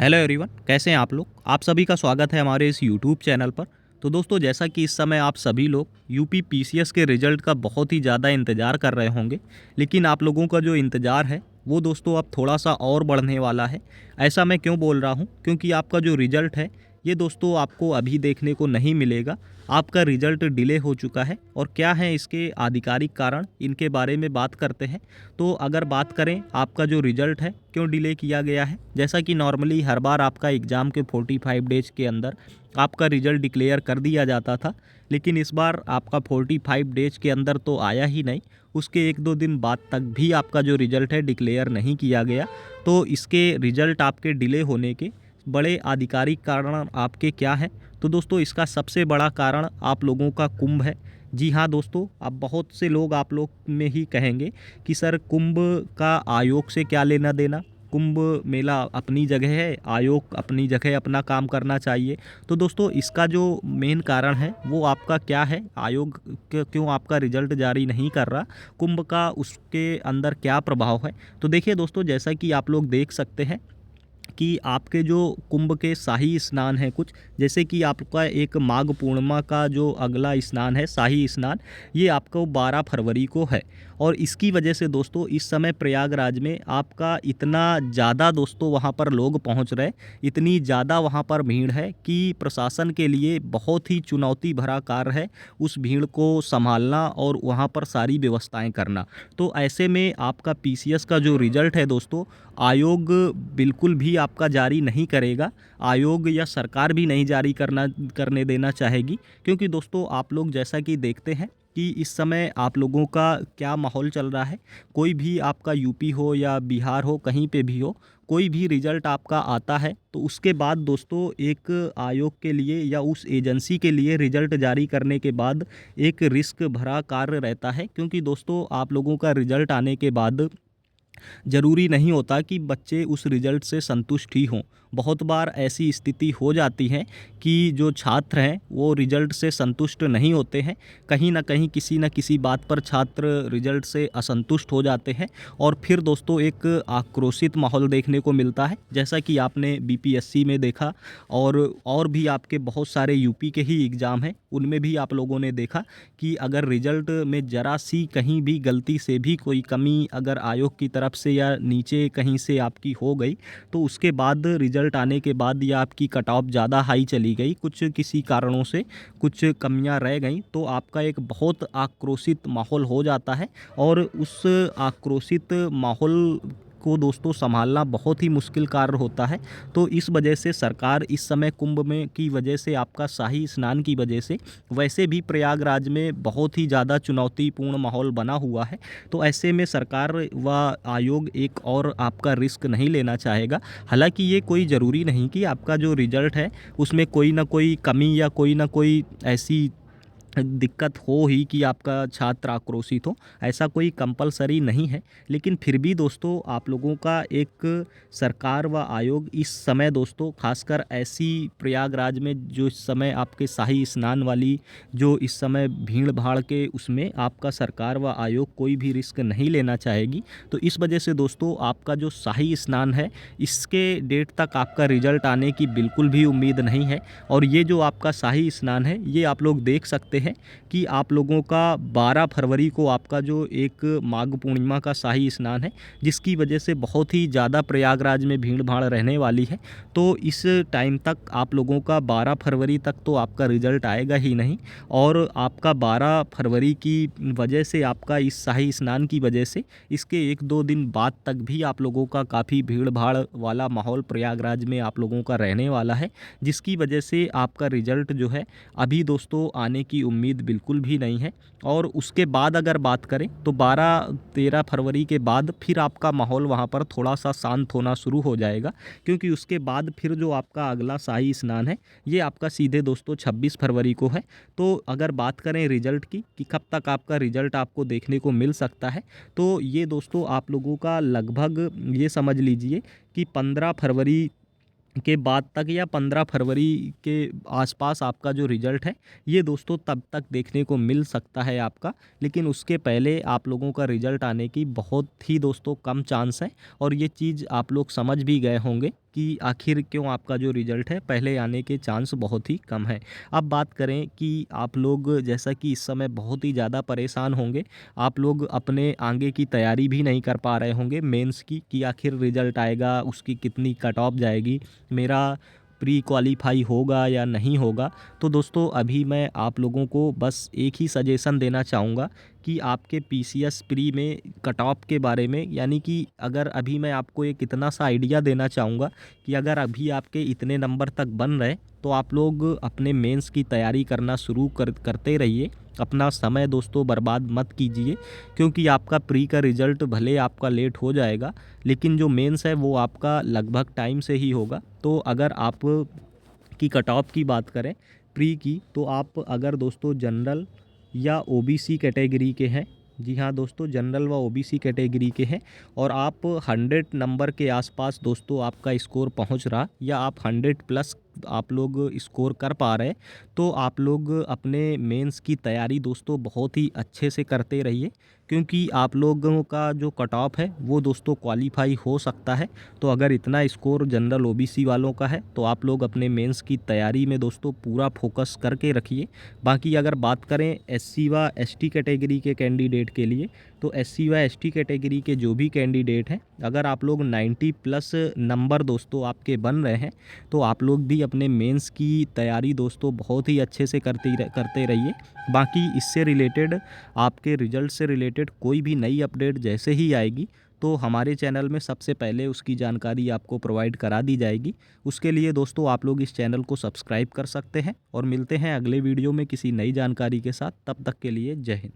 Hello everyone, कैसे हैं आप लोग। आप सभी का स्वागत है हमारे इस यूट्यूब चैनल पर। तो दोस्तों, जैसा कि इस समय आप सभी लोग यूपी पीसीएस के रिज़ल्ट का बहुत ही ज़्यादा इंतज़ार कर रहे होंगे, लेकिन आप लोगों का जो इंतज़ार है वो दोस्तों अब थोड़ा-सा और बढ़ने वाला है। ऐसा मैं क्यों बोल रहा हूँ? क्योंकि आपका जो रिज़ल्ट है ये दोस्तों आपको अभी देखने को नहीं मिलेगा। आपका रिज़ल्ट डिले हो चुका है और क्या है इसके आधिकारिक कारण, इनके बारे में बात करते हैं। तो अगर बात करें आपका जो रिज़ल्ट है क्यों डिले किया गया है, जैसा कि नॉर्मली हर बार आपका एग्ज़ाम के 45 डेज़ के अंदर आपका रिज़ल्ट डिक्लेयर कर दिया जाता था, लेकिन इस बार आपका 45 डेज़ के अंदर तो आया ही नहीं। उसके 1-2 दिन बाद तक भी आपका जो रिज़ल्ट है डिक्लेयर नहीं किया गया। तो इसके रिज़ल्ट आपके डिले होने के बड़े आधिकारिक कारण आपके क्या हैं? तो दोस्तों, इसका सबसे बड़ा कारण आप लोगों का कुंभ है। जी हाँ दोस्तों, अब बहुत से लोग आप लोग में ही कहेंगे कि सर कुंभ का आयोग से क्या लेना देना? कुंभ मेला अपनी जगह है, आयोग अपनी जगह अपना काम करना चाहिए। तो दोस्तों, इसका जो मेन कारण है वो आपका क्या है? आयोग क्यों आपका रिज़ल्ट जारी नहीं कर रहा? कुंभ का उसके अंदर क्या प्रभाव है? तो देखिए दोस्तों, जैसा कि आप लोग देख सकते हैं कि आपके जो कुंभ के शाही स्नान हैं कुछ, जैसे कि आपका एक माघ पूर्णिमा का जो अगला स्नान है शाही स्नान, ये आपको 12 फरवरी को है। और इसकी वजह से दोस्तों इस समय प्रयागराज में आपका इतना ज़्यादा दोस्तों वहाँ पर लोग पहुँच रहे, इतनी ज़्यादा वहाँ पर भीड़ है कि प्रशासन के लिए बहुत ही चुनौती भरा कार्य है उस भीड़ को संभालना और वहाँ पर सारी व्यवस्थाएं करना। तो ऐसे में आपका पीसीएस का जो रिज़ल्ट है दोस्तों, आयोग बिल्कुल भी आपका जारी नहीं करेगा। आयोग या सरकार भी नहीं जारी करने देना चाहेगी, क्योंकि दोस्तों आप लोग जैसा कि देखते हैं कि इस समय आप लोगों का क्या माहौल चल रहा है। कोई भी आपका यूपी हो या बिहार हो, कहीं पे भी हो, कोई भी रिज़ल्ट आपका आता है तो उसके बाद दोस्तों एक आयोग के लिए या उस एजेंसी के लिए रिज़ल्ट जारी करने के बाद एक रिस्क भरा कार्य रहता है। क्योंकि दोस्तों आप लोगों का रिज़ल्ट आने के बाद ज़रूरी नहीं होता कि बच्चे उस रिज़ल्ट से संतुष्ट ही हों। बहुत बार ऐसी स्थिति हो जाती है कि जो छात्र हैं वो रिज़ल्ट से संतुष्ट नहीं होते हैं। कहीं न कहीं किसी न किसी बात पर छात्र रिज़ल्ट से असंतुष्ट हो जाते हैं और फिर दोस्तों एक आक्रोशित माहौल देखने को मिलता है, जैसा कि आपने बीपीएससी में देखा और भी आपके बहुत सारे यूपी के ही एग्ज़ाम हैं, उनमें भी आप लोगों ने देखा कि अगर रिज़ल्ट में ज़रा सी कहीं भी गलती से भी कोई कमी अगर आयोग की तरफ से या नीचे कहीं से आपकी हो गई, तो उसके बाद रिज़ल्ट आने के बाद या आपकी कट ऑफ ज़्यादा हाई चली गई, कुछ किसी कारणों से कुछ कमियां रह गईं, तो आपका एक बहुत आक्रोशित माहौल हो जाता है। और उस आक्रोशित माहौल को दोस्तों संभालना बहुत ही मुश्किल कार्य होता है। तो इस वजह से सरकार इस समय कुंभ में की वजह से, आपका शाही स्नान की वजह से, वैसे भी प्रयागराज में बहुत ही ज़्यादा चुनौतीपूर्ण माहौल बना हुआ है। तो ऐसे में सरकार व आयोग एक और आपका रिस्क नहीं लेना चाहेगा। हालांकि ये कोई ज़रूरी नहीं कि आपका जो रिज़ल्ट है उसमें कोई ना कोई कमी या कोई ना कोई ऐसी दिक्कत हो ही कि आपका छात्र आक्रोशित हो, ऐसा कोई कंपलसरी नहीं है। लेकिन फिर भी दोस्तों आप लोगों का एक सरकार व आयोग इस समय दोस्तों खासकर ऐसी प्रयागराज में जो इस समय आपके शाही स्नान वाली जो इस समय भीड़ भाड़ के उसमें आपका सरकार व आयोग कोई भी रिस्क नहीं लेना चाहेगी। तो इस वजह से दोस्तों आपका जो शाही स्नान है इसके डेट तक आपका रिजल्ट आने की बिल्कुल भी उम्मीद नहीं है। और ये जो आपका शाही स्नान है ये आप लोग देख सकते हैं कि आप लोगों का 12 फरवरी को आपका जो एक माघ पूर्णिमा का शाही स्नान है, जिसकी वजह से बहुत ही ज़्यादा प्रयागराज में भीड़ भाड़ रहने वाली है। तो इस टाइम तक आप लोगों का 12 फरवरी तक तो आपका रिज़ल्ट आएगा ही नहीं। और आपका 12 फरवरी की वजह से, आपका इस शाही स्नान की वजह से, इसके 1-2 दिन बाद तक भी आप लोगों का काफ़ी भीड़ भाड़ वाला माहौल प्रयागराज में आप लोगों का रहने वाला है, जिसकी वजह से आपका रिज़ल्ट जो है अभी दोस्तों आने की उम्मीद बिल्कुल भी नहीं है। और उसके बाद अगर बात करें तो 12-13 फरवरी के बाद फिर आपका माहौल वहाँ पर थोड़ा सा शांत होना शुरू हो जाएगा, क्योंकि उसके बाद फिर जो आपका अगला शाही स्नान है ये आपका सीधे दोस्तों 26 फरवरी को है। तो अगर बात करें रिज़ल्ट की कि कब तक आपका रिज़ल्ट आपको देखने को मिल सकता है, तो ये दोस्तों आप लोगों का लगभग ये समझ लीजिए कि 15 फरवरी के बाद तक या 15 फरवरी के आसपास आपका जो रिज़ल्ट है ये दोस्तों तब तक देखने को मिल सकता है आपका। लेकिन उसके पहले आप लोगों का रिज़ल्ट आने की बहुत ही दोस्तों कम चांस है, और ये चीज़ आप लोग समझ भी गए होंगे। कि आखिर क्यों आपका जो रिज़ल्ट है पहले आने के चांस बहुत ही कम है। अब बात करें कि आप लोग जैसा कि इस समय बहुत ही ज़्यादा परेशान होंगे, आप लोग अपने आगे की तैयारी भी नहीं कर पा रहे होंगे मेंस की, कि आखिर रिज़ल्ट आएगा, उसकी कितनी कट ऑफ जाएगी, मेरा प्री क्वालीफाई होगा या नहीं होगा। तो दोस्तों अभी मैं आप लोगों को बस एक ही सजेशन देना चाहूँगा कि आपके पीसीएस प्री में कट ऑफ के बारे में, यानी कि अगर अभी मैं आपको एक इतना सा आइडिया देना चाहूँगा कि अगर अभी आपके इतने नंबर तक बन रहे तो आप लोग अपने मेंस की तैयारी करना शुरू करते रहिए। अपना समय दोस्तों बर्बाद मत कीजिए, क्योंकि आपका प्री का रिज़ल्ट भले आपका लेट हो जाएगा, लेकिन जो मेंस है वो आपका लगभग टाइम से ही होगा। तो अगर आप की कट ऑफ की बात करें प्री की, तो आप अगर दोस्तों जनरल या ओबीसी कैटेगरी के हैं, जी हाँ दोस्तों, जनरल व ओबीसी कैटेगरी के हैं, और आप 100 नंबर के आसपास दोस्तों आपका स्कोर पहुंच रहा, या आप 100 प्लस आप लोग स्कोर कर पा रहे, तो आप लोग अपने मेंस की तैयारी दोस्तों बहुत ही अच्छे से करते रहिए, क्योंकि आप लोगों का जो कट ऑफ है वो दोस्तों क्वालीफाई हो सकता है। तो अगर इतना स्कोर जनरल ओबीसी वालों का है तो आप लोग अपने मेंस की तैयारी में दोस्तों पूरा फोकस करके रखिए। बाकी अगर बात करें एससी व एसटी कैटेगरी के कैंडिडेट के लिए, तो एससी व एसटी कैटेगरी के जो भी कैंडिडेट हैं, अगर आप लोग 90 प्लस नंबर दोस्तों आपके बन रहे हैं, तो आप लोग भी अपने मेंस की तैयारी दोस्तों बहुत ही अच्छे से करते रहिए। बाकी इससे रिलेटेड, आपके रिजल्ट से रिलेटेड कोई भी नई अपडेट जैसे ही आएगी तो हमारे चैनल में सबसे पहले उसकी जानकारी आपको प्रोवाइड करा दी जाएगी। उसके लिए दोस्तों आप लोग इस चैनल को सब्सक्राइब कर सकते हैं, और मिलते हैं अगले वीडियो में किसी नई जानकारी के साथ। तब तक के लिए जय हिंद।